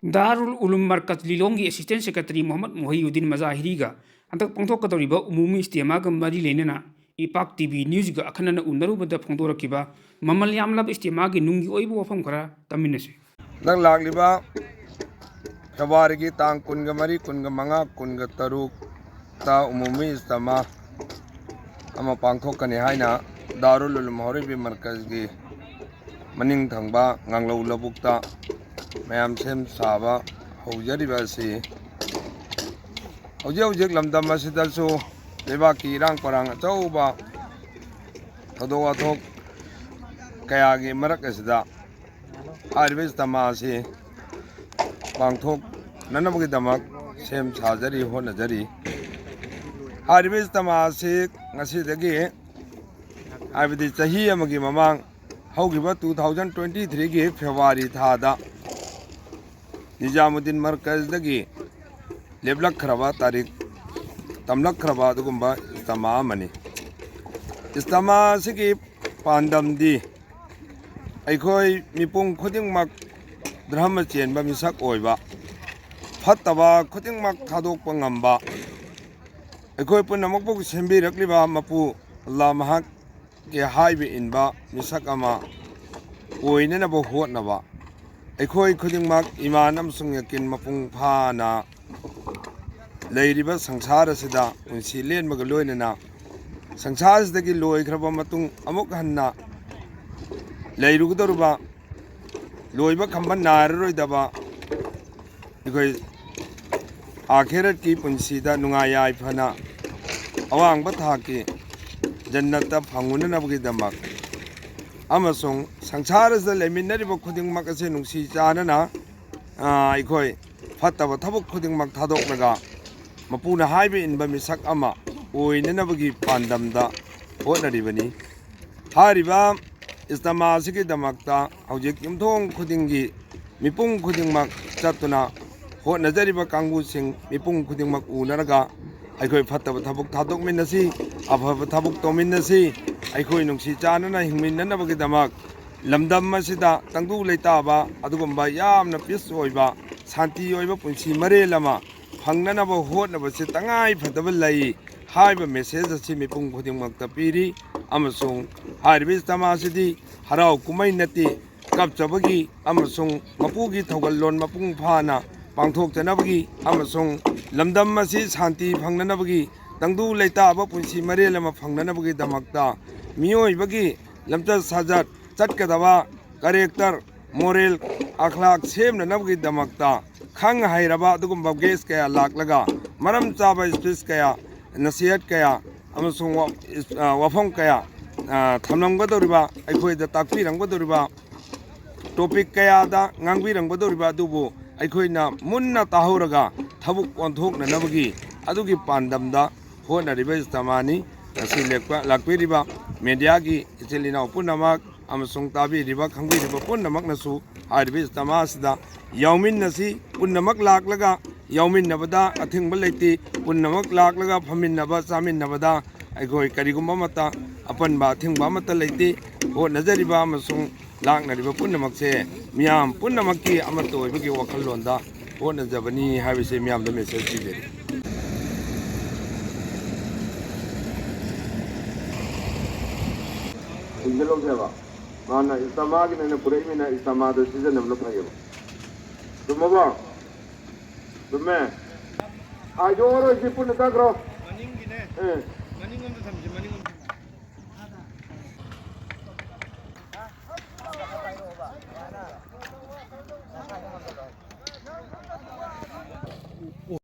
Darul Ulum Markaz Lilonggi Assistant Secretary Muhammad Muhyiddin Mazahiriga hantak pangthokkadoriba umumi istimaga mari lenena Ipak TV News ga akhanana unarubada phongdorakiba mamal yamlab istimagi nungi oibu wafam khara taminase nang lagliba February ki tang kunga mari kunga manga kunga taruk ta umumi istama ama pangthokani haina Darul Ulum Horibi Markaz gi maning thangba nganglo labukta mayam sem saba hojariba si hojik lamdam asidasu leba ki rang parang chauba thado wathok kaya gi marak asida haribis tamasi pangthok nanabagi damak sem sajari honajari haribis tamasi ngasidagi abidi chahi amagi mamang haugiba 2023 gi February thada Nizamuddin Markaz dagi leblak khraba tarik tamlak khraba dugumba istama mani istama sigi pandam di aikoi mipung khuding mak drama chenba misak oiba phattaba khuding mak thadok pangamba aikoi punamak bu sembi rakliba mapu Allah mahak ke haibe inba misak ama oine na bo hotna ba aikoi khuding mak imanam sung yakin mapung phana leiriba sangsara sida unsi len magaloina na sangsara sida gi loi khraba matung amuk hanna leirugudaruba loiba khamban naroi daba aikoi akhirat ki punsi da nungayai phana awang ba thaki jannata phanguna nabgi damak amasung sangsara sida leminariba khuding mak ase nungsi chanana aikoi phattaba thabuk khuding mak thadoknaga mapuna haibe inba misak ama oinanabagi pandamda hotnaribani hariba istama sigi damakta hojik yumthong khudingi mipung khudingmak chatuna hotnajariba kangbu sing mipung khudingmak unaraga aikoi phattaba thabuk thadokminasi afaba thabuk tominnasi aikoi nungsi chanana hingminnanabagi damak lamdam asida tangdu leitaba adugumba yamna peace oiba santi oiba punsi marelama fangnanaba hotnaba se tangai phadaba lai haiba message asi mipung khudingmakta piri amasung haribis tamasidi harau kumai nati kapchabagi amasung mapugi thogalon mapung phana pangthoktanabagi amasung lamdam asi santi phangnanabagi tangdu leitaba punsi marelama phangnanabagi damakta miyoibagi lamcha sajat chatkadaba character moral akhlaq semnanabagi damakta khang hairaba adugumba ges kaya laklaga maram chaba speech kaya nasihat kaya amasung wafam kaya thamlamgadoriba aikhoida takpiranggadoriba topic kaya da ngangbiranggadoriba adubu aikhoina munna tahoraga thabuk onthoknanabagi adugi pandamda honariba istamani asi lekpa lakpiriba media gi ichilina punamak amasung tabiriba khangbiriba punamak nasu hariba istamasida yaumin nasi punamak laklaga yaumin nabada athingba leiti punamak laklaga phamin naba chamin nabada aikoi karigumba mata apanba athingba mata leiti ho nazariba amasung laknariba punamak se miyam punamakki amato oibagi wakhalonda ho nazabani habise miyam da message piberi injelo seba mana istama gi ne pure mina istama da season namlo phayeba dumaba dumme ajoro ji pun ta gro maning gi ne maning om da samje maning om